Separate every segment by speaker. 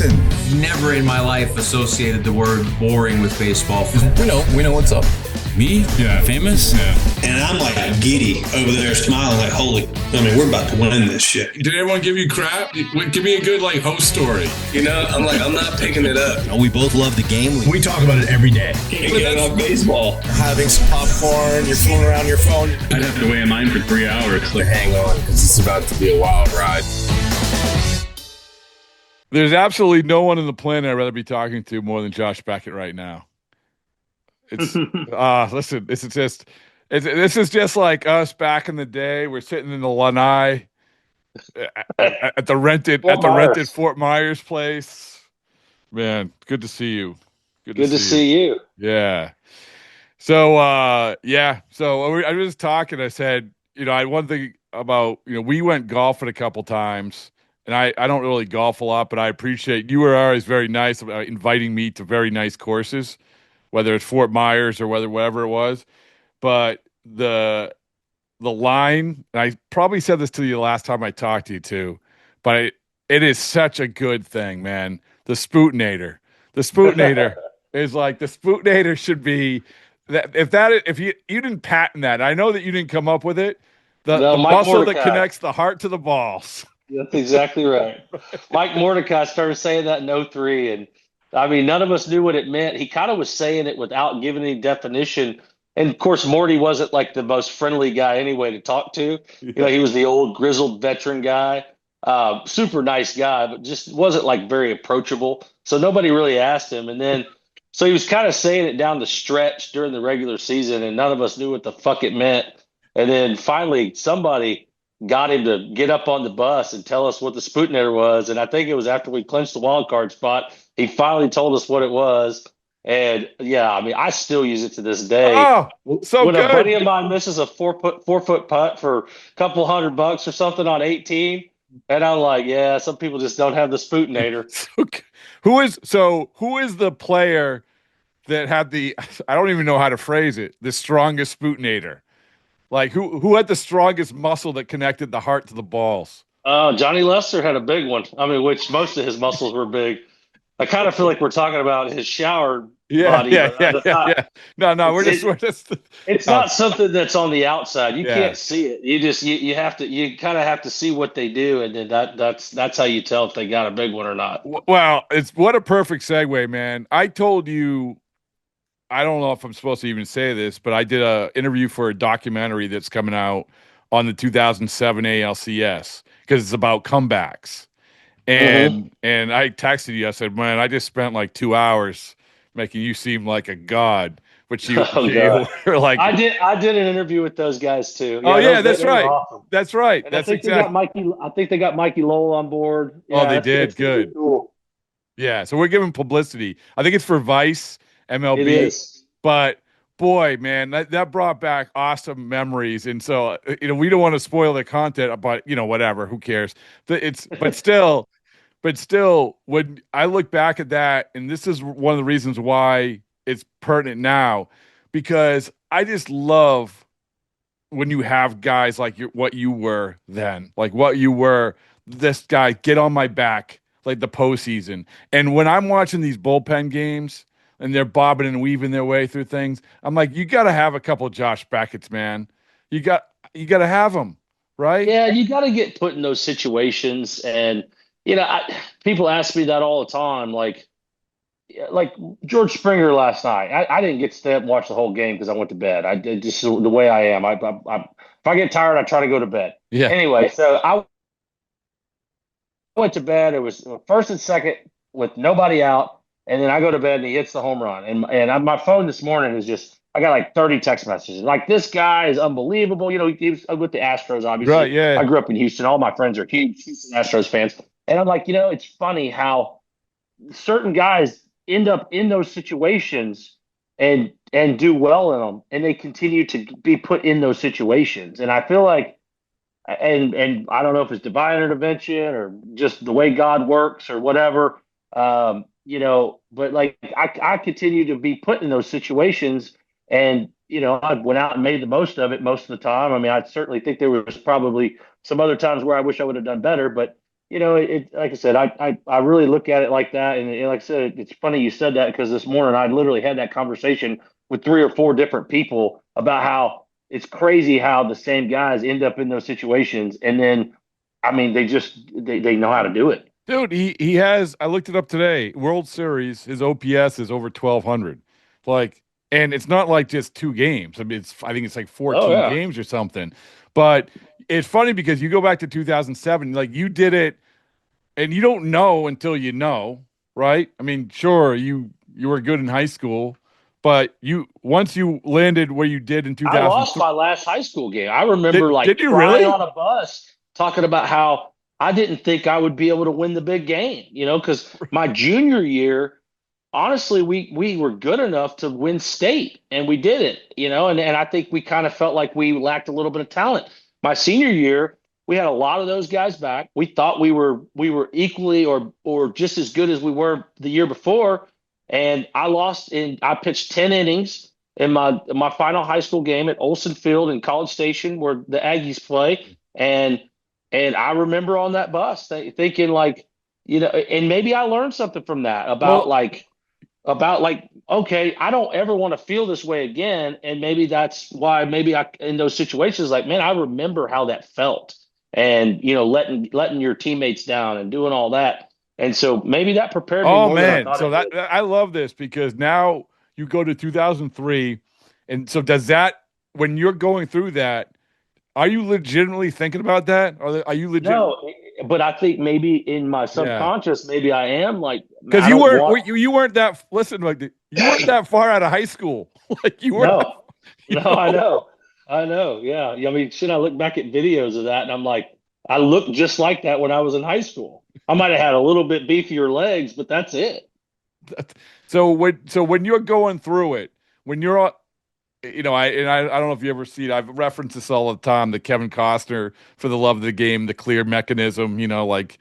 Speaker 1: listen, never in my life associated the word boring with baseball.
Speaker 2: We know what's up.
Speaker 3: Me? Yeah. Famous? Yeah.
Speaker 4: And I'm like giddy over there smiling like, we're about to win this shit.
Speaker 3: Did everyone give you crap? Give me a good, host story.
Speaker 2: I'm not picking it up.
Speaker 5: We both love the game.
Speaker 6: We talk about it every day.
Speaker 2: Get on baseball.
Speaker 6: Having some popcorn, you're fooling around your phone.
Speaker 7: I'd have to wait in line for 3 hours.
Speaker 6: Hang on, because it's about to be a wild ride.
Speaker 8: There's absolutely no one on the planet I'd rather be talking to more than Josh Beckett right now. It's listen, this is just like us back in the day. We're sitting in the lanai at the rented Fort Myers place. Man, good to see you.
Speaker 9: Good to see you.
Speaker 8: Yeah. So I was talking. I said, one thing about we went golfing a couple times. And I don't really golf a lot, but I appreciate you were always very nice about inviting me to very nice courses, whether it's Fort Myers or whatever it was. But the line, and I probably said this to you last time I talked to you too, but it is such a good thing, man. The Spootinator is like the Spootinator should be that if you didn't patent that, I know that you didn't come up with it. The muscle that connects the heart to the balls.
Speaker 9: That's exactly right. Mike Mordecai started saying that in 2003, and I mean, none of us knew what it meant. He kind of was saying it without giving any definition. And of course, Morty wasn't like the most friendly guy anyway to talk to. He was the old grizzled veteran guy, super nice guy, but just wasn't like very approachable. So nobody really asked him. And then, so he was kind of saying it down the stretch during the regular season, and none of us knew what the fuck it meant. And then finally, somebody got him to get up on the bus and tell us what the Spootinator was. And I think it was after we clinched the wild card spot, he finally told us what it was. And yeah, I mean, I still use it to this day.
Speaker 8: Oh, so
Speaker 9: when
Speaker 8: good.
Speaker 9: A buddy of mine misses a 4-foot putt for a couple $100 or something on 18, and I'm like, yeah, some people just don't have the Spootinator.
Speaker 8: Who is the player that had I don't even know how to phrase it, the strongest Spootinator? Like who had the strongest muscle that connected the heart to the balls?
Speaker 9: Johnny Lester had a big one. I mean, which most of his muscles were big. I kind of feel like we're talking about his shower body.
Speaker 8: Yeah. No, we're just.
Speaker 9: It's not something that's on the outside. You can't see it. You kind of have to see what they do, and then that's how you tell if they got a big one or not.
Speaker 8: Well, what a perfect segue, man. I told you. I don't know if I'm supposed to even say this, but I did an interview for a documentary that's coming out on the 2007 ALCS because it's about comebacks. And I texted you. I said, man, I just spent like 2 hours making you seem like a god. Which you were like.
Speaker 9: I did an interview with those guys too.
Speaker 8: That's right. Awesome. That's right. That's exactly.
Speaker 9: I think they got Mikey Lowell on board.
Speaker 8: Yeah, they did. Good. Cool. Yeah. So we're giving publicity. I think it's for Vice. MLB,
Speaker 9: it is.
Speaker 8: But boy, man, that brought back awesome memories. And so, we don't want to spoil the content, but whatever, who cares? But still, when I look back at that, and this is one of the reasons why it's pertinent now, because I just love when you have guys like what you were then, like what you were. This guy, get on my back, like the postseason. And when I'm watching these bullpen games. And they're bobbing and weaving their way through things. I'm like, you got to have a couple of Josh Becketts, man. You got to have them, right?
Speaker 9: Yeah, you got to get put in those situations. And, people ask me that all the time. Like George Springer last night. I didn't get to stay up and watch the whole game because I went to bed. I just the way I am. If I get tired, I try to go to bed.
Speaker 8: Yeah.
Speaker 9: Anyway, so I went to bed. It was first and second with nobody out. And then I go to bed and he hits the home run. And my phone this morning is just, I got like 30 text messages. Like, this guy is unbelievable. He was with the Astros, obviously.
Speaker 8: Right, yeah.
Speaker 9: I grew up in Houston. All my friends are huge Houston Astros fans. And I'm like, it's funny how certain guys end up in those situations and do well in them. And they continue to be put in those situations. And I feel like, and I don't know if it's divine intervention or just the way God works or whatever, but like I continue to be put in those situations and, I went out and made the most of it most of the time. I mean, I certainly think there was probably some other times where I wish I would have done better, but like I said, I really look at it like that. And like I said, it's funny you said that because this morning I literally had that conversation with three or four different people about how it's crazy how the same guys end up in those situations. And then, I mean, they know how to do it.
Speaker 8: Dude, he has. I looked it up today. World Series, his OPS is over 1,200. Like, and it's not like just 2 games. I mean, I think it's like
Speaker 9: Oh
Speaker 8: 14
Speaker 9: yeah.
Speaker 8: games or something. But it's funny because you go back to 2007, like you did it, and you don't know until you know, right? I mean, sure, you were good in high school, but you once you landed where you did in
Speaker 9: I lost
Speaker 8: 2003,
Speaker 9: my last high school game. I remember like
Speaker 8: did you
Speaker 9: crying
Speaker 8: really?
Speaker 9: on a bus talking about how I didn't think I would be able to win the big game, because my junior year, honestly, we were good enough to win state and we did it, and I think we kind of felt like we lacked a little bit of talent. My senior year, we had a lot of those guys back. We thought we were equally or just as good as we were the year before. And I pitched 10 innings in my final high school game at Olson Field in College Station where the Aggies play. And I remember on that bus thinking like, and maybe I learned something from that
Speaker 8: Well,
Speaker 9: about like, okay, I don't ever want to feel this way again. And maybe that's why maybe I in those situations, like, man, I remember how that felt. And letting your teammates down and doing all that. And so maybe that prepared me
Speaker 8: oh
Speaker 9: more than I
Speaker 8: man,
Speaker 9: thought
Speaker 8: so
Speaker 9: it
Speaker 8: that
Speaker 9: did.
Speaker 8: I love this because now you go to 2003, and so does that when you're going through that, are you legitimately thinking about that? Are you legit?
Speaker 9: No, but I think maybe in my
Speaker 8: Yeah,
Speaker 9: subconscious, maybe I am like,
Speaker 8: because
Speaker 9: I don't want.
Speaker 8: you weren't that listen like you weren't that far out of high school, like you weren't,
Speaker 9: No,
Speaker 8: you
Speaker 9: no,
Speaker 8: know.
Speaker 9: I know. Yeah. I mean, shit, I look back at videos of that and I'm like, I looked just like that when I was in high school. I might have had a little bit beefier legs, but that's it.
Speaker 8: So when you're going through it, when you're I don't know if you ever see it. I've referenced this all the time. The Kevin Costner for the love of the game, the clear mechanism. Like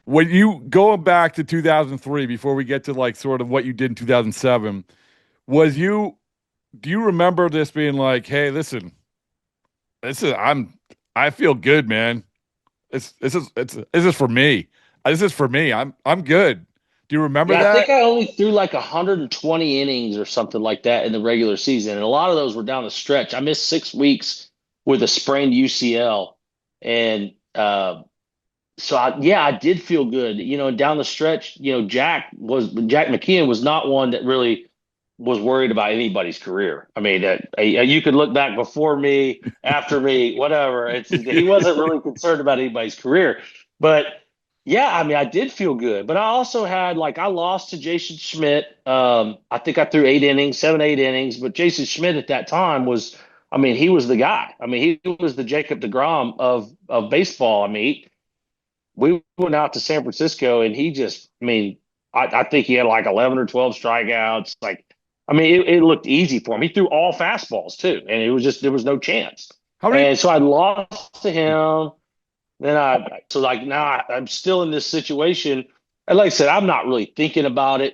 Speaker 8: when you going back to 2003, before we get to like sort of what you did in 2007, was you? Do you remember this being like, hey, listen, I feel good, man. This is for me. This is for me. I'm good. Do you remember
Speaker 9: Yeah, I think
Speaker 8: that?
Speaker 9: I only threw like 120 innings or something like that in the regular season. And a lot of those were down the stretch. I missed 6 weeks with a sprained UCL. And so yeah, I did feel good. Down the stretch, Jack McKeon was not one that really was worried about anybody's career. I mean, you could look back before me, after me, whatever. He wasn't really concerned about anybody's career. But yeah, I mean, I did feel good. But I also had like I lost to Jason Schmidt. I think I threw 8 innings, 7, 8 innings. But Jason Schmidt at that time was, I mean, he was the guy. I mean, he was the Jacob DeGrom of baseball. I mean, we went out to San Francisco and he just, I mean, I think he had like 11 or 12 strikeouts. Like, I mean, it looked easy for him. He threw all fastballs too, and it was just there was no chance.
Speaker 8: How many?
Speaker 9: And so I lost to him. Then so like now I'm still in this situation. And like I said, I'm not really thinking about it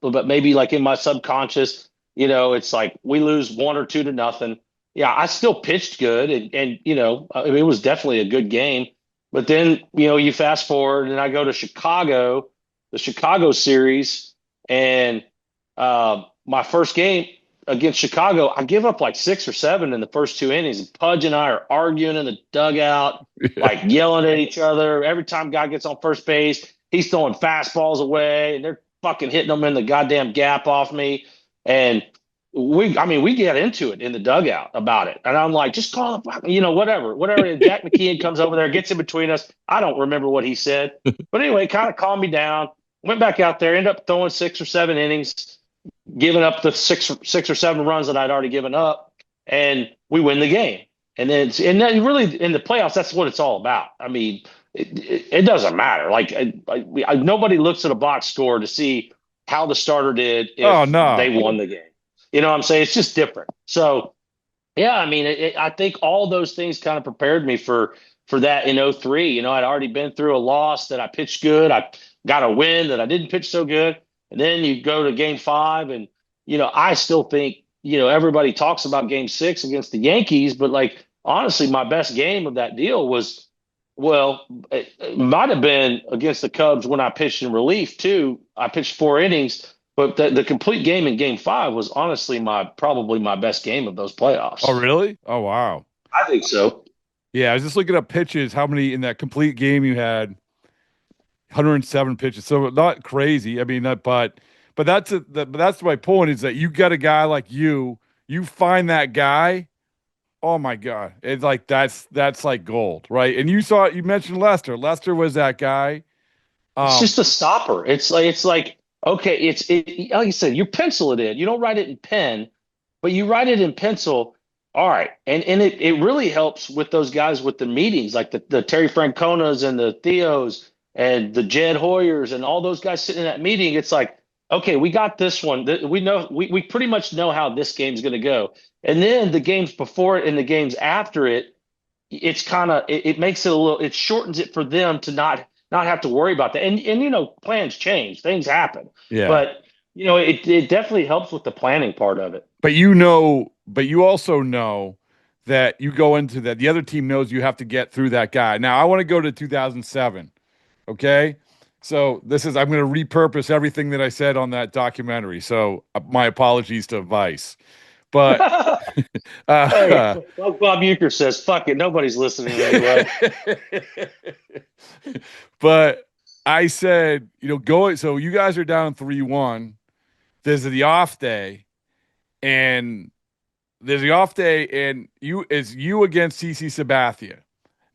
Speaker 9: but maybe like in my subconscious, it's like we lose 1 or 2 to nothing. Yeah, I still pitched good, and I mean, it was definitely a good game. But then you fast forward, and I go to Chicago, the Chicago series, and my first game against Chicago, I give up like 6 or 7 in the first 2 innings. And Pudge and I are arguing in the dugout, like yelling at each other. Every time guy gets on first base, he's throwing fastballs away, and they're fucking hitting them in the goddamn gap off me. And we get into it in the dugout about it. And I'm like, just call the whatever. And Jack McKeon comes over there, gets in between us. I don't remember what he said. But anyway, kind of calmed me down. Went back out there, ended up throwing 6 or 7 innings, giving up the six or 7 runs that I'd already given up, and we win the game. And then really in the playoffs, that's what it's all about. I mean, it doesn't matter. Like nobody looks at a box score to see how the starter did
Speaker 8: Oh
Speaker 9: if they
Speaker 8: no.
Speaker 9: won the game. You know what I'm saying? It's just different. So yeah, I mean, I think all those things kind of prepared me for that in '03. I'd already been through a loss that I pitched good. I got a win that I didn't pitch so good. And then you go to game 5 and, I still think, everybody talks about game 6 against the Yankees, but like, honestly, my best game of that deal Well, it might have been against the Cubs when I pitched in relief too. I pitched 4 innings, but the complete game in Game 5 was honestly probably my best game of those
Speaker 8: Oh,
Speaker 9: playoffs.
Speaker 8: really? Oh, wow.
Speaker 9: I think so.
Speaker 8: Yeah, I was just looking up pitches, how many in that complete game you had. 107 pitches. So not crazy. I mean, but that's my point is that you got a guy like you find that guy. Oh my God. It's like that's like gold, right? And you mentioned Lester. Lester was that guy.
Speaker 9: It's just a stopper. It's like okay, like you said, you pencil it in. You don't write it in pen, but you write it in pencil. All right. And it really helps with those guys with the meetings, like the Terry Franconas and the Theos and the Jed Hoyers and all those guys sitting in that meeting. It's like, okay, we got this one. We know we pretty much know how this game's gonna go. And then the games before it and the games after it, it's kind of it makes it a little it shortens it for them to not have to worry about that. And plans change, things happen.
Speaker 8: Yeah.
Speaker 9: But it definitely helps with the planning part of it.
Speaker 8: But you also know that you go into that. The other team knows you have to get through that guy. Now I want to go to 2007. Okay. So I'm going to repurpose everything that I said on that documentary. So my apologies to Vice. But
Speaker 9: Hey, like Bob Euchre says, fuck it, nobody's listening anyway.
Speaker 8: but I said, so you guys are down 3-1. There's the off day, and you against CC Sabathia.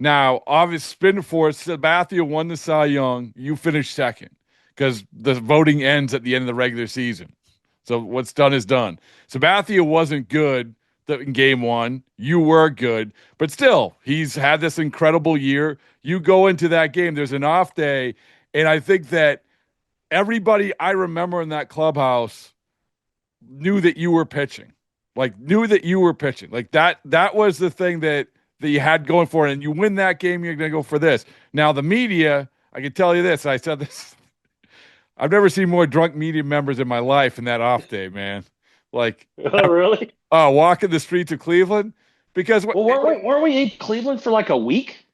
Speaker 8: Now, obviously, spin for Sabathia won the Cy Young. You finished second because the voting ends at the end of the regular season. So what's done is done. Sabathia wasn't good in Game 1. You were good, but still, he's had this incredible year. You go into that game. There's an off day, and I think that everybody I remember in that clubhouse knew that you were pitching. Like that was the thing that you had going for it. And you win that game, you're going to go for this. Now, the media, I can tell you this. I said this. I've never seen more drunk media members in my life in that off day, man. Like,
Speaker 9: oh, really?
Speaker 8: Walking the streets of Cleveland. Because
Speaker 9: weren't we in Cleveland for like a week?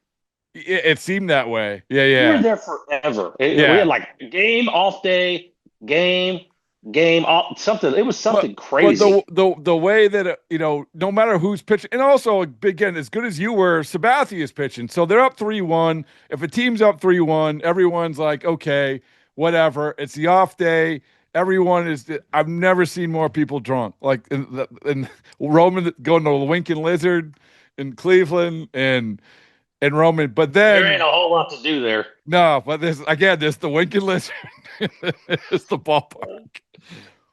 Speaker 8: It seemed that way. Yeah.
Speaker 9: We were there forever. We had like game, off day, game, off, something. It was something crazy.
Speaker 8: But the way that, no matter who's pitching, and also, again, as good as you were, Sabathia is pitching. So they're up 3-1. If a team's up 3-1, everyone's like, okay, whatever. It's the off day. I've never seen more people drunk. Like, and Roman going to the Winking Lizard in Cleveland and Roman, but then
Speaker 9: there ain't a whole lot to do there.
Speaker 8: No, but there's the Winking Lizard. It's the ballpark.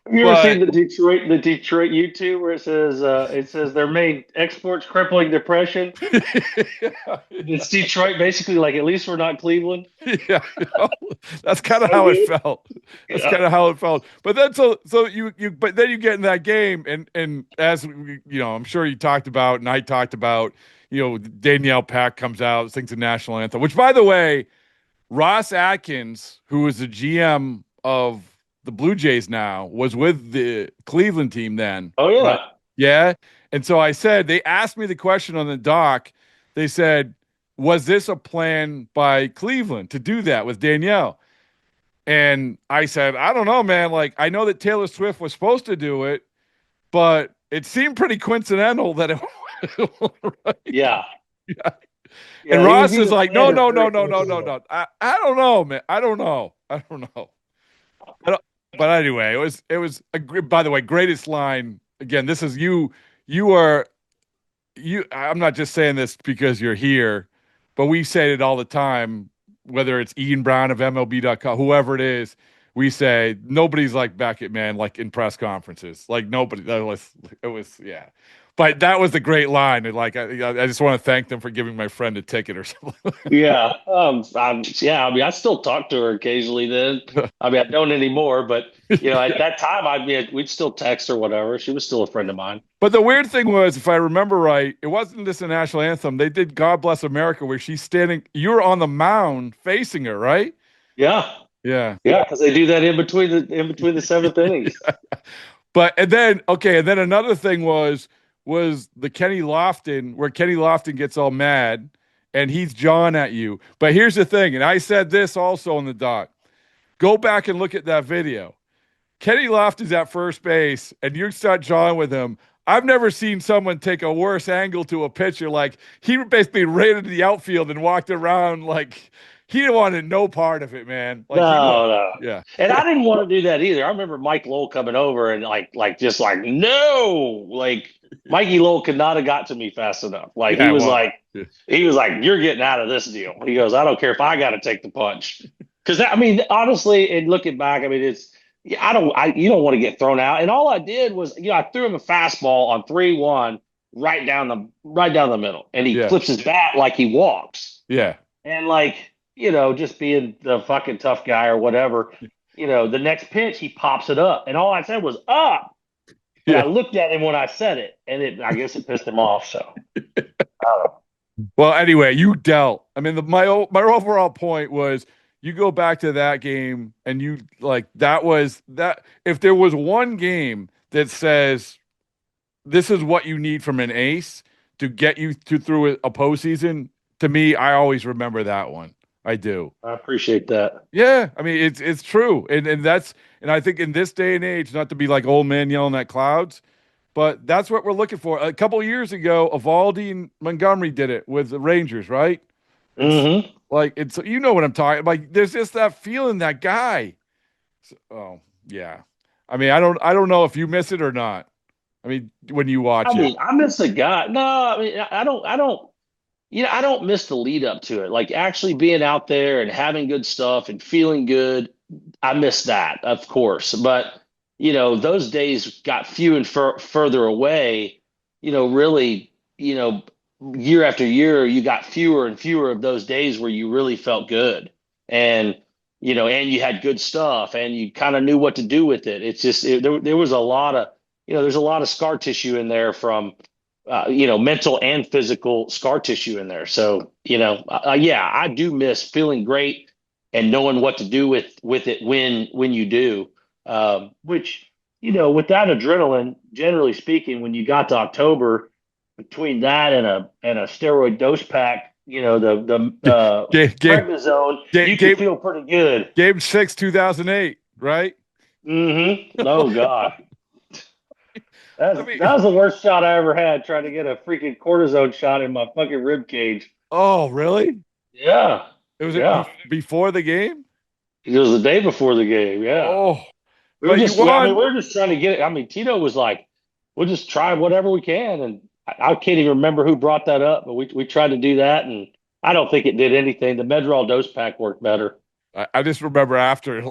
Speaker 9: Have you ever seen the Detroit YouTube where it says their main exports crippling depression? It's Detroit, basically, like, at least we're not Cleveland.
Speaker 8: Yeah, that's kind of how it felt. That's kind of how it felt. But then but then you get in that game, and as I'm sure you talked about, and I talked about, Danielle Pack comes out, sings the national anthem. Which, by the way, Ross Atkins, who is the GM of the Blue Jays now, was with the Cleveland team then.
Speaker 9: Oh, yeah.
Speaker 8: Right? Yeah. And so I said, they asked me the question on the doc. They said, was this a plan by Cleveland to do that with Danielle? And I said, I don't know, man. Like, I know that Taylor Swift was supposed to do it, but it seemed pretty coincidental that it right?
Speaker 9: Yeah.
Speaker 8: And Ross is like, no. I don't know, man. I don't know. But anyway, it was by the way, greatest line. Again, this is you are I'm not just saying this because you're here, but we say it all the time, whether it's Ian Brown of MLB.com, whoever it is, we say nobody's like Beckett, man, like in press conferences. Like nobody. It was yeah. But that was a great line. And like, I just want to thank them for giving my friend a ticket or something.
Speaker 9: Yeah. I still talk to her occasionally then. I don't anymore, but at that time, we'd still text or whatever. She was still a friend of mine.
Speaker 8: But the weird thing was, if I remember right, it wasn't just a national anthem. They did God Bless America, where she's standing, you're on the mound facing her, right?
Speaker 9: Yeah.
Speaker 8: Yeah.
Speaker 9: Yeah. Cause they do that in between the seventh innings.
Speaker 8: And then another thing was the Kenny Lofton, where Kenny Lofton gets all mad and he's jawing at you. But here's the thing, and I said this also in the doc. Go back and look at that video. Kenny Loft is at first base, and you start jawing with him. I've never seen someone take a worse angle to a pitcher. Like, he basically ran into the outfield and walked around like he didn't want no part of it, man. Like,
Speaker 9: No.
Speaker 8: Yeah.
Speaker 9: And I didn't want to do that either. I remember Mike Lowell coming over and just like, no, like Mikey Lowell could not have got to me fast enough. Like
Speaker 8: Yeah,
Speaker 9: he was
Speaker 8: well,
Speaker 9: like, you're getting out of this deal. He goes, I don't care if I got to take the punch. Cause honestly, and looking back, you don't want to get thrown out. And all I did was, I threw him a fastball on 3-1 right down the middle. And he flips his bat like he walks.
Speaker 8: Yeah.
Speaker 9: And just being the fucking tough guy or whatever, the next pitch, he pops it up. And all I said was up. And I looked at him when I said it, and I guess it pissed him off. So, I don't know.
Speaker 8: Well, anyway, you dealt. I mean, my overall point was you go back to that game, and you that was that. If there was one game that says this is what you need from an ace to get you through a postseason, to me, I always remember that one. I do.
Speaker 9: I appreciate that.
Speaker 8: Yeah, I mean it's true, and I think in this day and age, not to be like old man yelling at clouds, but that's what we're looking for. A couple of years ago, Evaldi and Montgomery did it with the Rangers, right?
Speaker 9: Mm-hmm.
Speaker 8: It's what I'm talking. Like there's just that feeling, that guy. Oh yeah, I mean I don't know if you miss it or not. I mean when you watch it,
Speaker 9: I miss the guy. No, I don't. I don't miss the lead up to it. Like actually being out there and having good stuff and feeling good. I miss that, of course. But, those days got few and further away, really, year after year, you got fewer and fewer of those days where you really felt good. And, and you had good stuff and you kind of knew what to do with it. It's just, there was a lot of, there's a lot of scar tissue in there from, mental and physical scar tissue in there. So, I do miss feeling great and knowing what to do with it when you do. Which, with that adrenaline, generally speaking, when you got to October, between that and a steroid dose pack, the prednisone, you can feel pretty good.
Speaker 8: Game 6, 2008, right?
Speaker 9: Mm-hmm. Oh God. That was the worst shot I ever had, trying to get a freaking cortisone shot in my fucking rib cage.
Speaker 8: Oh, really?
Speaker 9: Yeah.
Speaker 8: It was before the game?
Speaker 9: It was the day before the game, yeah.
Speaker 8: Oh.
Speaker 9: We were just trying to get it. Tito was like, we'll just try whatever we can. And I can't even remember who brought that up, but we tried to do that, and I don't think it did anything. The Medrol dose pack worked better.
Speaker 8: I just remember after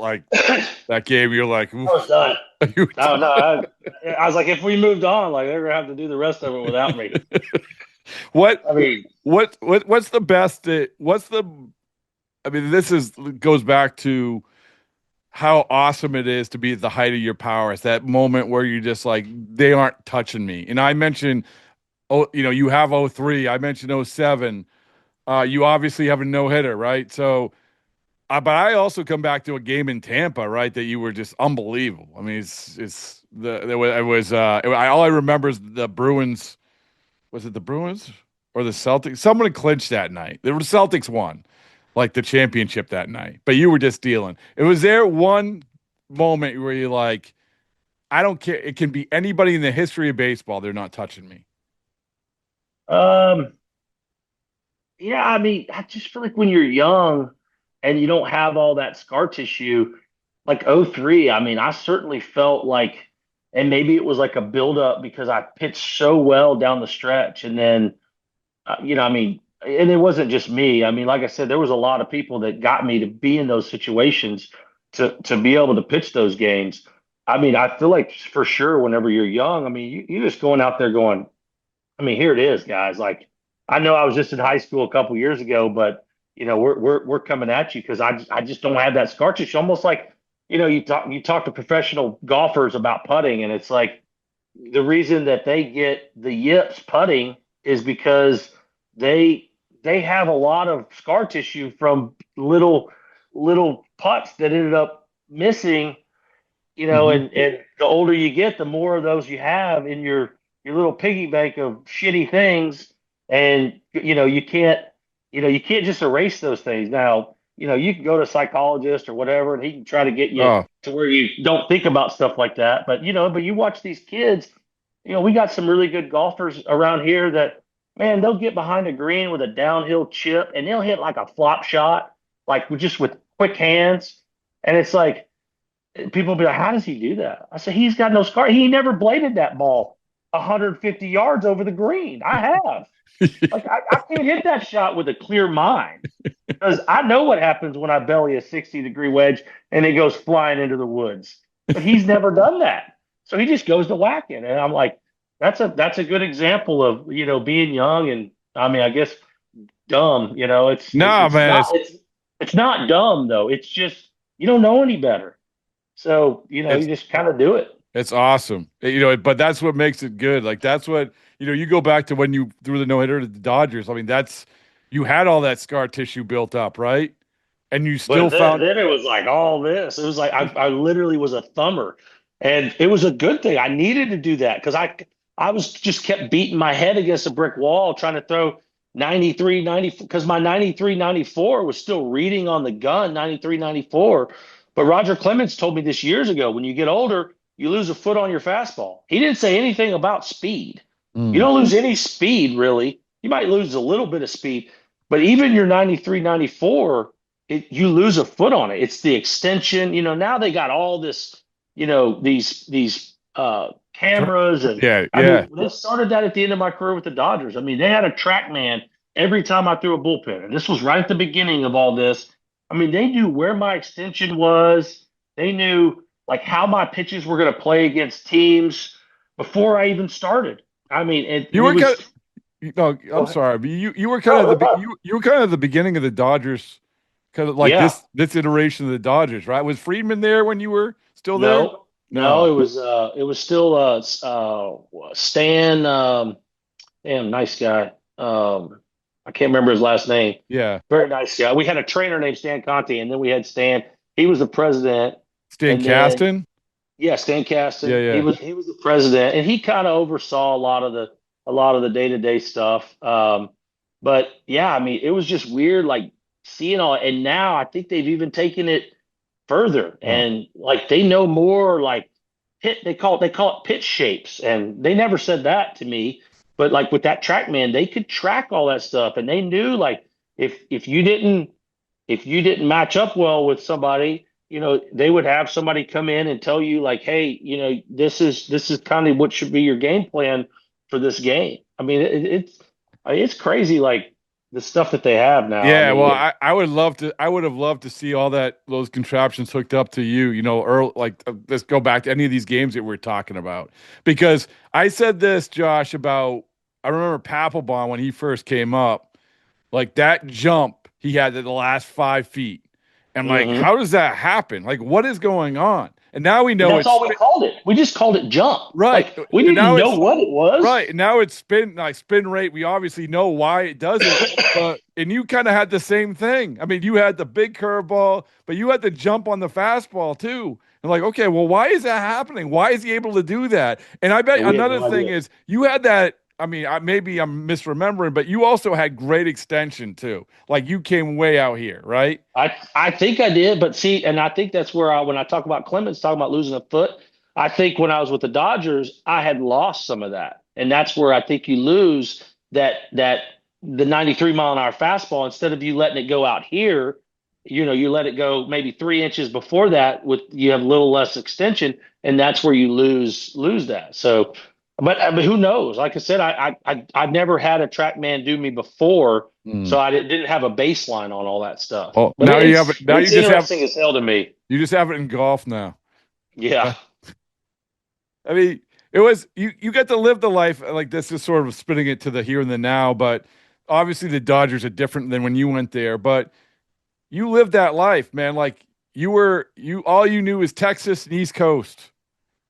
Speaker 8: that game, you're like,
Speaker 9: I was done. No. I was like, if we moved on, they're gonna have to do the rest of it without me.
Speaker 8: What's the best? This goes back to how awesome it is to be at the height of your powers. That moment where you're just like, they aren't touching me. And I mentioned, you have 03. I mentioned 07. You obviously have a no hitter, right? So. But I also come back to a game in Tampa, right? That you were just unbelievable. I mean, all I remember is the Bruins. Was it the Bruins or the Celtics? Someone clinched that night. The Celtics won, the championship that night. But you were just dealing. Was there one moment where you're like, I don't care. It can be anybody in the history of baseball. They're not touching me.
Speaker 9: Yeah, I just feel like when you're young and you don't have all that scar tissue, like 03, I certainly felt like, and maybe it was like a buildup because I pitched so well down the stretch. And then, and it wasn't just me. Like I said, there was a lot of people that got me to be in those situations to be able to pitch those games. I feel like for sure, whenever you're young, you're just going out there going, here it is, guys. I know I was just in high school a couple years ago, but we're coming at you because I just don't have that scar tissue. Almost like, you talk to professional golfers about putting, and it's like the reason that they get the yips putting is because they have a lot of scar tissue from little putts that ended up missing, and the older you get, the more of those you have in your little piggy bank of shitty things, and you can't. you can't just erase those things. Now, you can go to a psychologist or whatever, and he can try to get you
Speaker 8: Oh,
Speaker 9: to where you don't think about stuff like that. But you watch these kids, we got some really good golfers around here that, man, they'll get behind a green with a downhill chip and they'll hit like a flop shot, like just with quick hands. And it's like, people will be like, how does he do that? I said, he's got no scar. He never bladed that ball 150 yards over the green. I have. Like, I can't hit that shot with a clear mind because I know what happens when I belly a 60-degree wedge and it goes flying into the woods. But he's never done that. So he just goes to whacking. And I'm like, that's a good example of, being young and, I mean, I guess dumb.
Speaker 8: no, man.
Speaker 9: It's not dumb though. It's just you don't know any better. So, you just kind of do it.
Speaker 8: It's awesome. But that's what makes it good. Like, that's what, you go back to when you threw the no-hitter to the Dodgers. I mean, you had all that scar tissue built up, right? And you still
Speaker 9: But then it was like all this. It was like I literally was a thumber. And it was a good thing. I needed to do that because I was just kept beating my head against a brick wall trying to throw 93, 90, because my 93, 94 was still reading on the gun, 93, 94. But Roger Clemens told me this years ago, when you get older, you lose a foot on your fastball. He didn't say anything about speed. You don't lose any speed, really. You might lose a little bit of speed, but even your 93, 94, you lose a foot on it. It's the extension. Now they got all this, these cameras. And
Speaker 8: Yeah,
Speaker 9: I
Speaker 8: yeah.
Speaker 9: mean, they started that at the end of my career with the Dodgers. I mean, they had a track man every time I threw a bullpen. And this was right at the beginning of all this. I mean, they knew where my extension was. They knew like how my pitches were going to play against teams before I even started. I mean,
Speaker 8: You were
Speaker 9: was,
Speaker 8: kind no, I'm sorry, but you were kind of you were kind of the beginning of the Dodgers, kind of like
Speaker 9: Yeah.
Speaker 8: this iteration of the Dodgers, right? Was Friedman there when you were still there?
Speaker 9: No, it was still Stan. Damn, nice guy. I can't remember his last name.
Speaker 8: Yeah,
Speaker 9: Very nice guy. We had a trainer named Stan Conti, and then we had Stan. He was the president.
Speaker 8: Stan
Speaker 9: And then-
Speaker 8: Kasten.
Speaker 9: Yeah, Stan Kasten.
Speaker 8: Yeah, yeah.
Speaker 9: He was the president, and he kind of oversaw a lot of the day-to-day stuff. But yeah, I mean, it was just weird, like seeing all. And now I think they've even taken it further, and like they know more. Like they call it pitch shapes, and they never said that to me. But like with that TrackMan, they could track all that stuff, and they knew like if you didn't match up well with somebody, they would have somebody come in and tell you like, hey, this is kind of what should be your game plan for this game. I mean, it's crazy, like the stuff that they have now.
Speaker 8: Yeah,
Speaker 9: I mean,
Speaker 8: well, I would have loved to see all those contraptions hooked up to you, early, like let's go back to any of these games that we're talking about. Because I said this, Josh, I remember Papelbon when he first came up, like that jump he had at the last 5 feet. And like, how does that happen? Like, what is going on? And now we know
Speaker 9: that's all we called it. We just called it jump.
Speaker 8: Right.
Speaker 9: Like, we didn't know what it was.
Speaker 8: Right. And now it's spin rate. We obviously know why it does it. And you kind of had the same thing. I mean, you had the big curveball, but you had the jump on the fastball too. And like, okay, well, why is that happening? Why is he able to do that? And I bet another thing is you had that. I mean, maybe I'm misremembering, but you also had great extension too. Like you came way out here, right?
Speaker 9: I think I did, but see, and I think that's where when I talk about Clemens, talking about losing a foot, I think when I was with the Dodgers, I had lost some of that. And that's where I think you lose that the 93-mile-an-hour fastball, instead of you letting it go out here, you let it go maybe 3 inches before that you have a little less extension, and that's where you lose that. So but who knows? Like I said, I never had a TrackMan do me before, so I didn't have a baseline on all that stuff.
Speaker 8: Oh,
Speaker 9: but
Speaker 8: now you have it. Now
Speaker 9: it's
Speaker 8: you just
Speaker 9: interesting as hell to me.
Speaker 8: You just have it in golf now.
Speaker 9: Yeah.
Speaker 8: I mean, it was you get to live the life like this is sort of spinning it to the here and the now, but obviously the Dodgers are different than when you went there. But you lived that life, man. Like all you knew was Texas and East Coast.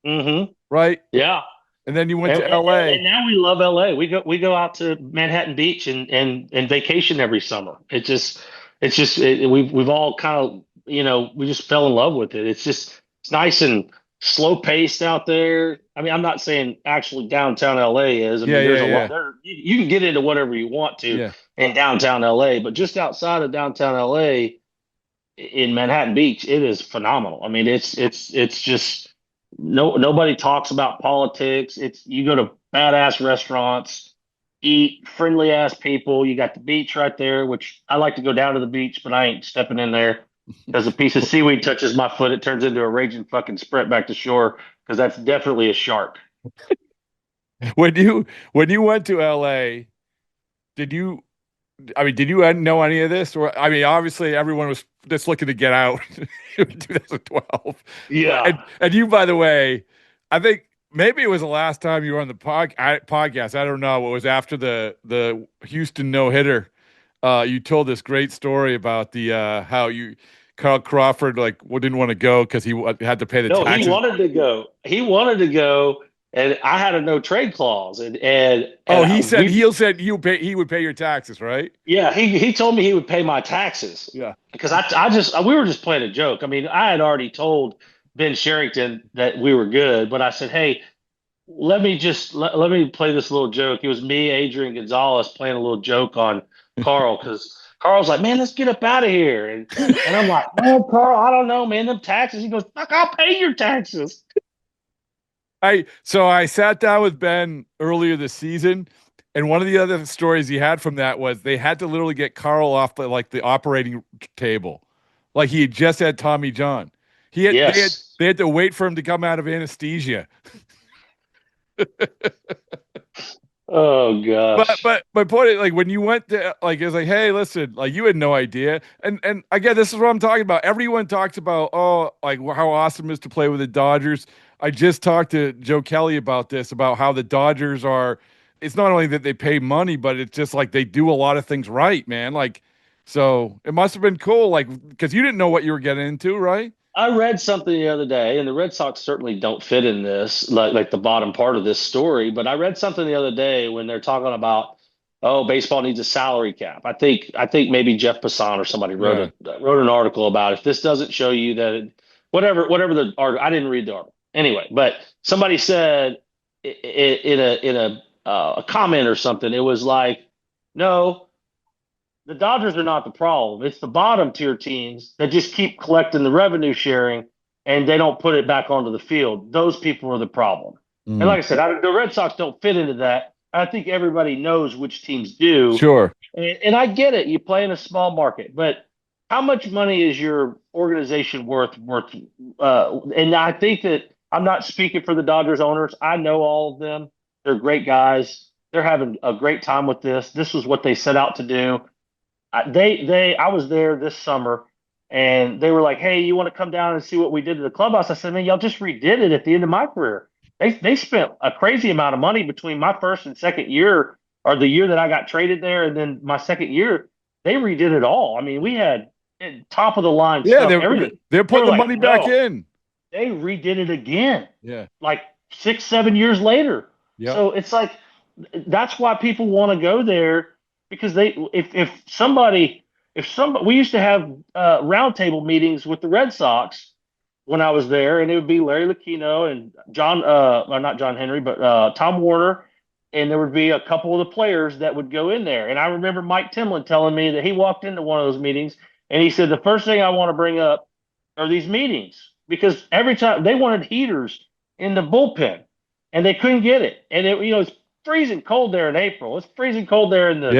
Speaker 9: Mm-hmm.
Speaker 8: Right?
Speaker 9: Yeah.
Speaker 8: And then you went to LA.
Speaker 9: And now we love LA. We go out to Manhattan Beach and vacation every summer. We've all kind of, we just fell in love with it. It's nice and slow paced out there. I mean, I'm not saying actually downtown LA is. I mean, there's a lot there. You can get into whatever you want to.
Speaker 8: Yeah.
Speaker 9: in downtown LA, but just outside of downtown LA in Manhattan Beach, it is phenomenal. I mean, it's just nobody talks about politics. It's you go to badass restaurants, eat friendly ass people. You got the beach right there, which I like to go down to the beach, but I ain't stepping in there because a piece of seaweed touches my foot, it turns into a raging fucking sprint back to shore because that's definitely a shark.
Speaker 8: When you went to LA, did you did you know any of this? Or obviously everyone was just looking to get out in 2012.
Speaker 9: Yeah.
Speaker 8: And you, by the way, I think maybe it was the last time you were on the podcast. I don't know. It was after the Houston no-hitter. You told this great story about the how Carl Crawford didn't want to go because he had to pay the taxes.
Speaker 9: He wanted to go. He wanted to go, and I had a no trade clause. And
Speaker 8: he said he would pay your taxes, right?
Speaker 9: Yeah, he told me he would pay my taxes.
Speaker 8: Yeah,
Speaker 9: because we were just playing a joke. I mean, I had already told Ben Sherrington that we were good, but I said, hey, let me play this little joke. It was me, Adrian Gonzalez, playing a little joke on Carl because Carl's like, man, let's get up out of here. And I'm like, oh, Carl, I don't know, man, them taxes. He goes, fuck, I'll pay your taxes.
Speaker 8: So I sat down with Ben earlier this season, and one of the other stories he had from that was they had to literally get Carl off the operating table. Like he had just had Tommy John. They had to wait for him to come out of anesthesia.
Speaker 9: Oh gosh.
Speaker 8: But my point is, when you went to it was like, hey, listen, you had no idea. And again, this is what I'm talking about. Everyone talks about how awesome it is to play with the Dodgers. I just talked to Joe Kelly about this, about how the Dodgers are. It's not only that they pay money, but it's just they do a lot of things right, man. So it must have been cool, because you didn't know what you were getting into, right?
Speaker 9: I read something the other day, and the Red Sox certainly don't fit in this, like the bottom part of this story. But I read something the other day when they're talking about, baseball needs a salary cap. I think maybe Jeff Passan or somebody wrote an article about if this doesn't show you that whatever the article. I didn't read the article anyway, but somebody said in a comment or something, it was like, no. The Dodgers are not the problem. It's the bottom tier teams that just keep collecting the revenue sharing and they don't put it back onto the field. Those people are the problem. And like I said, the Red Sox don't fit into that. I think everybody knows which teams do.
Speaker 8: Sure.
Speaker 9: And I get it. You play in a small market, but how much money is your organization worth? And I think that I'm not speaking for the Dodgers owners. I know all of them. They're great guys. They're having a great time with this. This was what they set out to do. I was there this summer, and they were like, "Hey, you want to come down and see what we did to the clubhouse?" I said, "Man, y'all just redid it at the end of my career. They spent a crazy amount of money between my first and second year, or the year that I got traded there, and then my second year. They redid it all. I mean, we had top of the line stuff.
Speaker 8: They're putting the money back in.
Speaker 9: They redid it again.
Speaker 8: Yeah,
Speaker 9: 6-7 years later.
Speaker 8: Yeah.
Speaker 9: So it's that's why people want to go there. Because if somebody, we used to have roundtable meetings with the Red Sox when I was there, and it would be Larry Lucchino and not John Henry, but Tom Warner, and there would be a couple of the players that would go in there. And I remember Mike Timlin telling me that he walked into one of those meetings, and he said, the first thing I want to bring up are these meetings, because every time they wanted heaters in the bullpen, and they couldn't get it. And it's freezing cold there in April. It's freezing cold there in the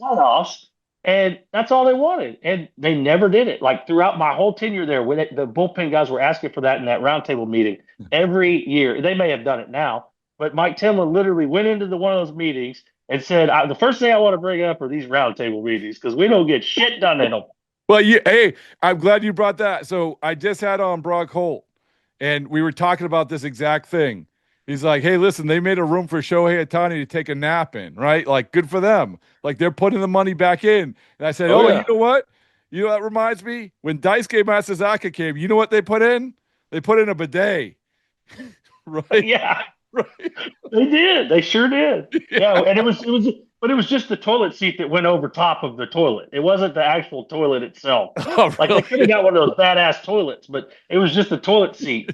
Speaker 9: playoffs, and that's all they wanted. And they never did it. Throughout my whole tenure there, when the bullpen guys were asking for that in that roundtable meeting every year. They may have done it now, but Mike Timlin literally went into one of those meetings and said, the first thing I want to bring up are these roundtable meetings because we don't get shit done in them.
Speaker 8: Well, hey, I'm glad you brought that. So I just had on Brock Holt, and we were talking about this exact thing. He's like, hey, listen, they made a room for Shohei Ohtani to take a nap in, right? Good for them. They're putting the money back in. And I said, you know what? You know, that reminds me, when Daisuke Matsuzaka came, you know what they put in? They put in a bidet. Right?
Speaker 9: Yeah.
Speaker 8: Right.
Speaker 9: They did. They sure did. Yeah. And it was just the toilet seat that went over top of the toilet. It wasn't the actual toilet itself.
Speaker 8: Oh, really?
Speaker 9: They could have got one of those badass toilets, but it was just the toilet seat.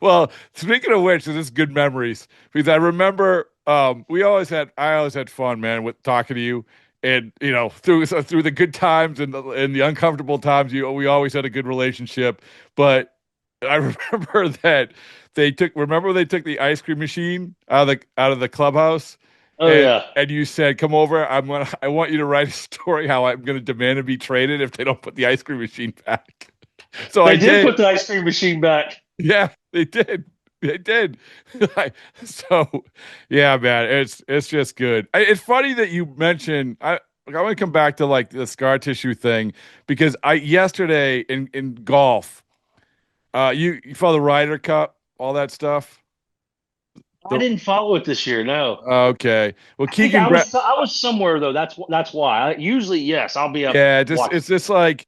Speaker 8: Well, speaking of which, this is good memories because I remember I always had fun, man, with talking to you. and through the good times and the uncomfortable times, we always had a good relationship. But I remember that they took the ice cream machine out of the clubhouse.
Speaker 9: Oh yeah.
Speaker 8: And you said, "Come over. I want you to write a story how I'm going to demand to be traded if they don't put the ice cream machine back." So
Speaker 9: They did put the ice cream machine back.
Speaker 8: Yeah, they did. They did. So, yeah, man, it's just good. It's funny that you mentioned. I want to come back to like the scar tissue thing because yesterday in golf, you follow the Ryder Cup, all that stuff.
Speaker 9: I didn't follow it this year. No.
Speaker 8: Okay. Well,
Speaker 9: I was somewhere though. That's why. Usually, yes, I'll be up.
Speaker 8: Yeah,
Speaker 9: watching.
Speaker 8: it's just like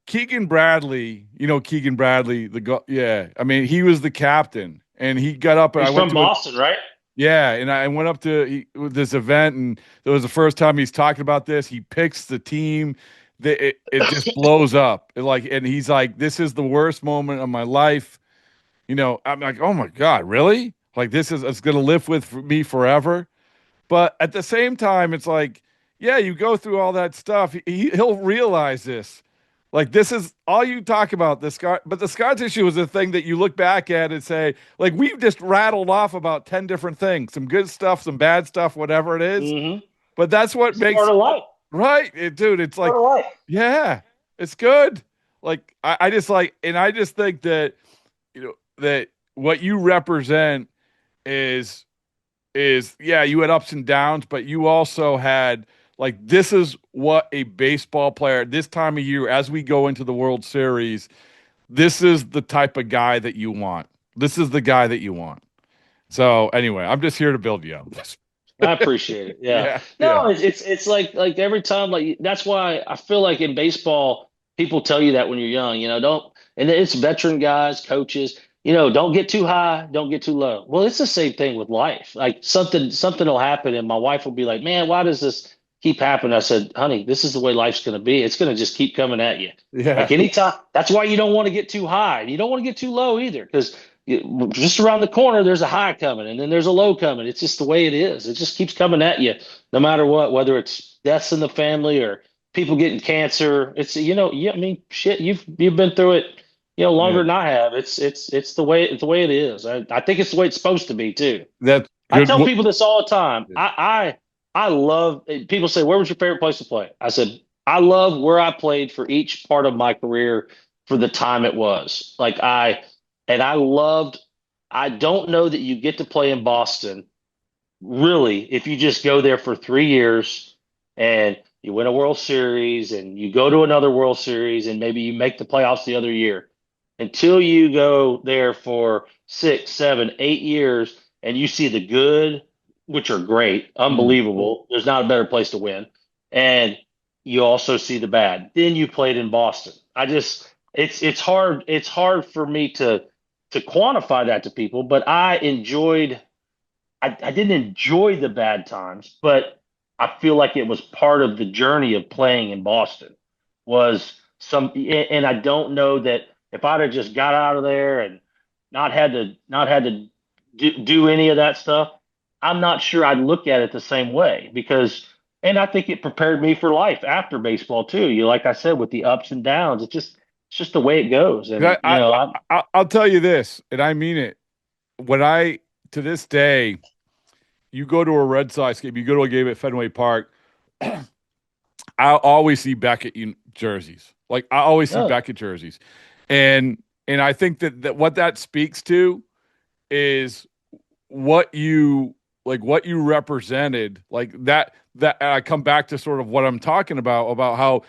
Speaker 8: Keegan Bradley. Keegan Bradley. Yeah, I mean, he was the captain, and he got up. And
Speaker 9: He's from Boston, right?
Speaker 8: Yeah, and I went up to this event, and it was the first time he's talking about this. He picks the team. It just blows up. And he's like, "This is the worst moment of my life." I'm like, "Oh my God, really?" Like it's going to live with me forever. But at the same time, it's like, yeah, you go through all that stuff. He'll realize this. Like this is all you talk about, the scar. But the scar tissue is a thing that you look back at and say, like, we've just rattled off about 10 different things, some good stuff, some bad stuff, whatever it is.
Speaker 9: Mm-hmm.
Speaker 8: But that's what makes
Speaker 9: part of life.
Speaker 8: Right, dude. It's like, yeah, it's good. Like I just think that that what you represent is yeah, you had ups and downs, but you also had like, this is what a baseball player this time of year, as we go into the World Series, this is the type of guy that you want. This is the guy that you want. So anyway, I'm just here to build you up.
Speaker 9: I appreciate it. Yeah. It's like every time, like, that's why I feel like in baseball, people tell you that when you're young, and it's veteran guys, coaches, don't get too high, don't get too low. Well, it's the same thing with life. Like something will happen and my wife will be like, "Man, why does this keep happening?" I said, "Honey, this is the way life's going to be. It's going to just keep coming at you."
Speaker 8: Yeah.
Speaker 9: Like anytime. That's why you don't want to get too high. You don't want to get too low either, because just around the corner, there's a high coming and then there's a low coming. It's just the way it is. It just keeps coming at you no matter what, whether it's deaths in the family or people getting cancer. It's, I mean, shit, you've been through it, longer than I have. It's the way it is. I think it's the way it's supposed to be too. I tell people this all the time. I love, people say, "Where was your favorite place to play?" I said, I love where I played for each part of my career for the time it was. I don't know that you get to play in Boston really if you just go there for 3 years and you win a World Series and you go to another World Series and maybe you make the playoffs the other year, until you go there for 6, 7, 8 years and you see the good, which are great, unbelievable. There's not a better place to win. And you also see the bad. Then you played in Boston. It's hard for me to quantify that to people, but I didn't enjoy the bad times, but I feel like it was part of the journey of playing in Boston and I don't know that if I'd have just got out of there and not had to do any of that stuff, I'm not sure I'd look at it the same way and I think it prepared me for life after baseball too. Like I said, with the ups and downs, it's just the way it goes. And
Speaker 8: I'll tell you this, and I mean it. To this day, you go to a Red Sox game, you go to a game at Fenway Park, I always see Beckett jerseys. Like I always see Beckett jerseys. And I think that what that speaks to is what you represented, like that I come back to sort of what I'm talking about how,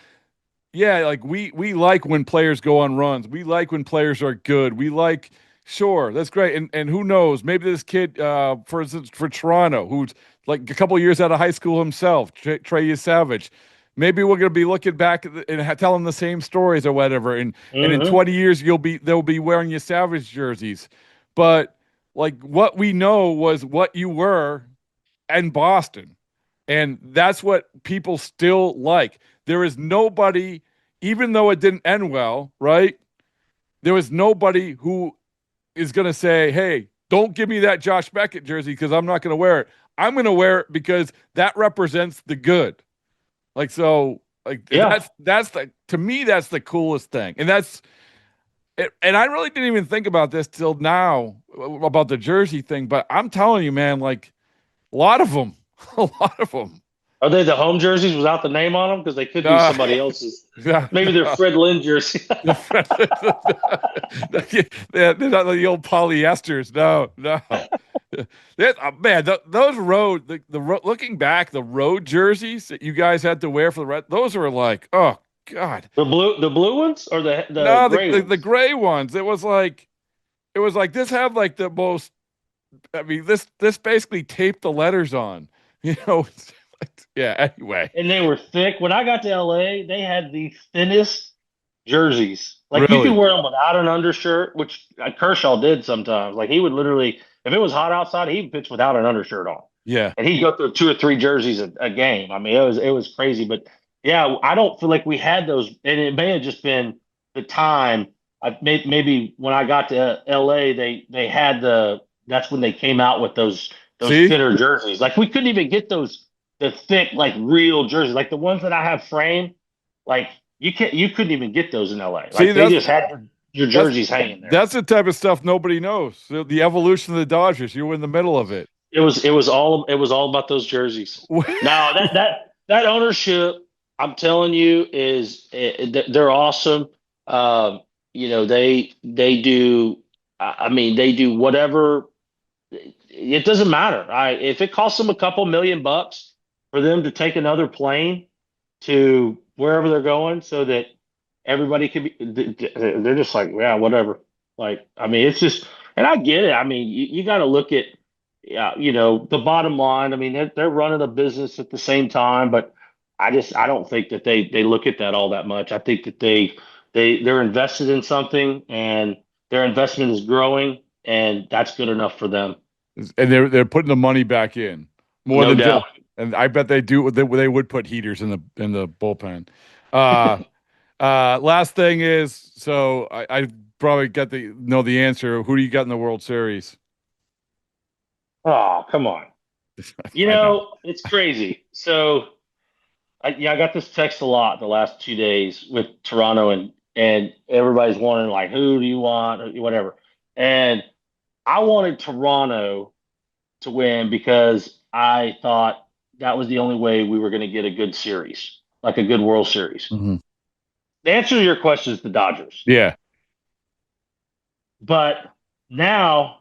Speaker 8: yeah, like we like when players go on runs. We like when players are good. We like, sure, that's great. And who knows, maybe this kid, for instance, for Toronto, who's like a couple of years out of high school himself, Trey Savage, maybe we're going to be looking back and telling the same stories or whatever. And in 20 years, they'll be wearing your Savage jerseys. But like what we know was what you were in Boston. And that's what people still like. There is nobody, even though it didn't end well, right? There was nobody who is going to say, "Hey, don't give me that Josh Beckett jersey because I'm not going to wear it. I'm going to wear it because that represents the good." Like, so, like,
Speaker 9: Yeah.
Speaker 8: that's the, to me, that's the coolest thing. And that's, and I really didn't even think about this till now about the jersey thing, but I'm telling you, man, like, a lot of them, a lot of them.
Speaker 9: Are they the home jerseys without the name on them? Because they could be
Speaker 8: Uh,
Speaker 9: somebody else's.
Speaker 8: yeah,
Speaker 9: Maybe they're
Speaker 8: no.
Speaker 9: Fred Lynn jersey.
Speaker 8: They're not the old polyesters. No, no. Man, those road, looking back, the road jerseys that you guys had to wear for the red, those were like, oh God.
Speaker 9: The blue ones or the
Speaker 8: No,
Speaker 9: gray ones?
Speaker 8: the gray ones. It was like this had like the most. I mean, this basically taped the letters on. You know, it's like, yeah. Anyway,
Speaker 9: And they were thick. When I got to LA, they had the thinnest jerseys. Like you could
Speaker 8: really,
Speaker 9: wear them without an undershirt, which Kershaw did sometimes. Like he would literally, if it was hot outside, he'd pitch without an undershirt on,
Speaker 8: yeah.
Speaker 9: and he'd go through 2 or 3 jerseys a game. I mean, it was crazy. But yeah, I don't feel like we had those, and it may have just been the time. Maybe when I got to LA, they had that's when they came out with those
Speaker 8: See,
Speaker 9: thinner jerseys. Like we couldn't even get the thick like real jerseys, like the ones that I have framed. Like you couldn't even get those in LA. Like
Speaker 8: see,
Speaker 9: they just had your
Speaker 8: that's
Speaker 9: jerseys hanging there.
Speaker 8: that's the type of stuff nobody knows. The evolution of the Dodgers. You were in the middle of it.
Speaker 9: It was all about those jerseys. Now that ownership, I'm telling you, they're awesome. They do. I mean, they do whatever. It doesn't matter. If it costs them a couple $1,000,000 for them to take another plane to wherever they're going, so that everybody can be, they're just like, yeah, whatever. Like, I mean, it's just, and I get it. I mean, you got to look at, yeah, the bottom line. I mean, they're running a business at the same time, but I don't think that they look at that all that much. I think that they're invested in something, and their investment is growing, and that's good enough for them.
Speaker 8: And they're putting the money back in more
Speaker 9: No
Speaker 8: than
Speaker 9: doubt.
Speaker 8: and I bet they do. They would put heaters in the bullpen. Uh, last thing is, so I probably know the answer. Who do you got in the World Series?
Speaker 9: Oh, come on.
Speaker 8: I know.
Speaker 9: It's crazy. So, I got this text a lot the last 2 days with Toronto, and everybody's wondering like, who do you want, or whatever. And I wanted Toronto to win because I thought that was the only way we were going to get a good series, like a good World Series.
Speaker 8: Mhm.
Speaker 9: The answer to your question is the Dodgers.
Speaker 8: Yeah.
Speaker 9: But now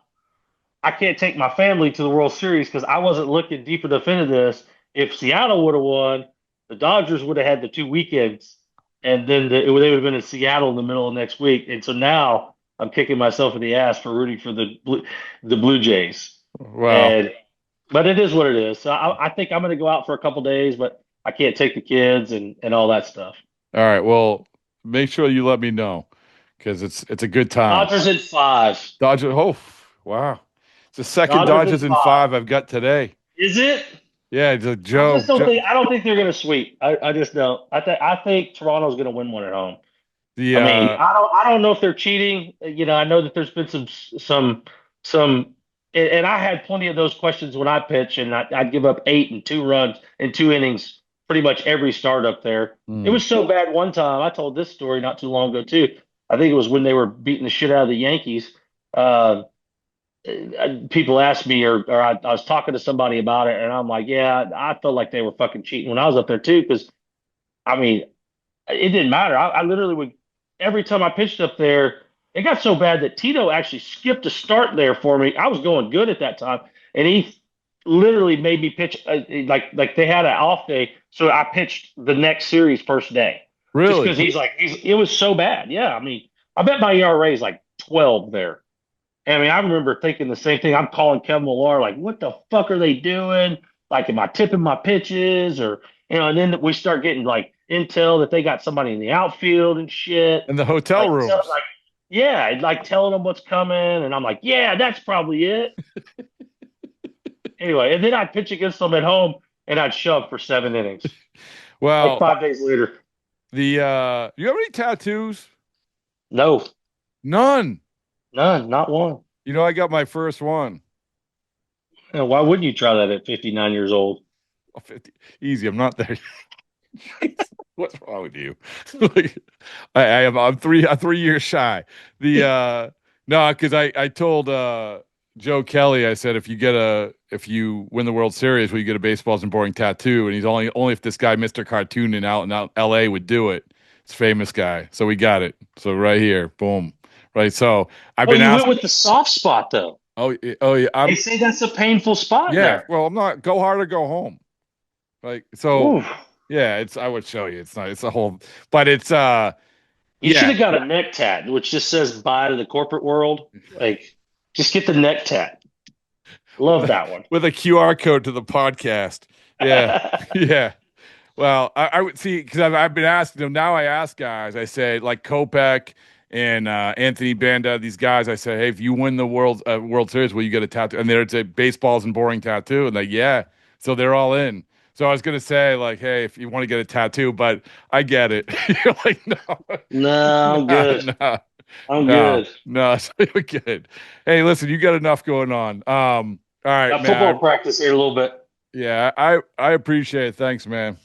Speaker 9: I can't take my family to the World Series because I wasn't looking deep enough into this. If Seattle would have won, the Dodgers would have had the 2 weekends, and then they would have been in Seattle in the middle of next week. And so now I'm kicking myself in the ass for rooting for the Blue Jays.
Speaker 8: Well,
Speaker 9: But it is what it is. So I think I'm going to go out for a couple days, but I can't take the kids and all that stuff.
Speaker 8: all right. Well, make sure you let me know because it's a good time.
Speaker 9: Dodgers in 5.
Speaker 8: Dodgers. Oh, wow. It's the second
Speaker 9: Dodgers
Speaker 8: Dodgers
Speaker 9: in
Speaker 8: in
Speaker 9: 5.
Speaker 8: 5 I've got today.
Speaker 9: Is it?
Speaker 8: Yeah, the Joe.
Speaker 9: I don't think they're going to sweep. I just don't. I think Toronto's going to win one at home.
Speaker 8: The
Speaker 9: I mean, I don't know if they're cheating. I know that there's been some, and I had plenty of those questions when I pitch, and I'd give up 8 and 2 runs in 2 innings pretty much every start up there. It was so bad one time. I told this story not too long ago too. I think it was when they were beating the shit out of the Yankees. People asked me, or I was talking to somebody about it, and I'm like, yeah, I felt like they were fucking cheating when I was up there too, because I mean, it didn't matter. I literally would, every time I pitched up there, it got so bad that Tito actually skipped a start there for me. I was going good at that time, and he literally made me pitch like they had an off day, so I pitched the next series first day. Just
Speaker 8: really?
Speaker 9: because it was so bad. Yeah, I mean, I bet my ERA is like 12 there. I mean, I remember thinking the same thing. I'm calling Kevin Millar, like, what the fuck are they doing? Like, am I tipping my pitches? And then we start getting like intel that they got somebody in the outfield and shit.
Speaker 8: In the hotel rooms.
Speaker 9: Yeah, like telling them what's coming. And I'm like, yeah, that's probably it. Anyway, and then I'd pitch against them at home and I'd shove for 7 innings.
Speaker 8: Well,
Speaker 9: like 5 days later.
Speaker 8: you have any tattoos?
Speaker 9: No.
Speaker 8: None.
Speaker 9: None, not one.
Speaker 8: I got my first one.
Speaker 9: Why wouldn't you try that at 59 years old?
Speaker 8: 50. Easy. I'm not there. What's wrong with you? Like, I'm 3 years shy. The no, because I told Joe Kelly, I said if you win the World Series, will you get a baseballs and boring tattoo? And he's only if this guy Mr. Cartoon in out LA would do it. It's a famous guy. So we got it. So right here, boom. Right. So I've been
Speaker 9: went with the soft spot though.
Speaker 8: Oh yeah.
Speaker 9: They say that's a painful spot there.
Speaker 8: Well, I'm not go hard or go home. Like so.
Speaker 9: Oof.
Speaker 8: Yeah, I would show you. It's not. It's a whole. But it's
Speaker 9: You
Speaker 8: yeah.
Speaker 9: should have got a neck tat, which just says "Bye to the corporate world." Like, just get the neck tat. Love that one
Speaker 8: with a QR code to the podcast. Yeah, yeah. Well, I would see because I've been asking them now. I ask guys. I say like Kopech and Anthony Banda. These guys. I say, hey, if you win the World Series, will you get a tattoo? And they're say baseballs and boring tattoo. And like, yeah. So they're all in. So I was gonna say like, hey, if you want to get a tattoo, but I get it. You're like, no,
Speaker 9: I'm good.
Speaker 8: No,
Speaker 9: I'm good.
Speaker 8: No, you're good. Hey, listen, you got enough going on. All right,
Speaker 9: Got
Speaker 8: man.
Speaker 9: football practice here a little bit.
Speaker 8: Yeah, I appreciate it. Thanks, man.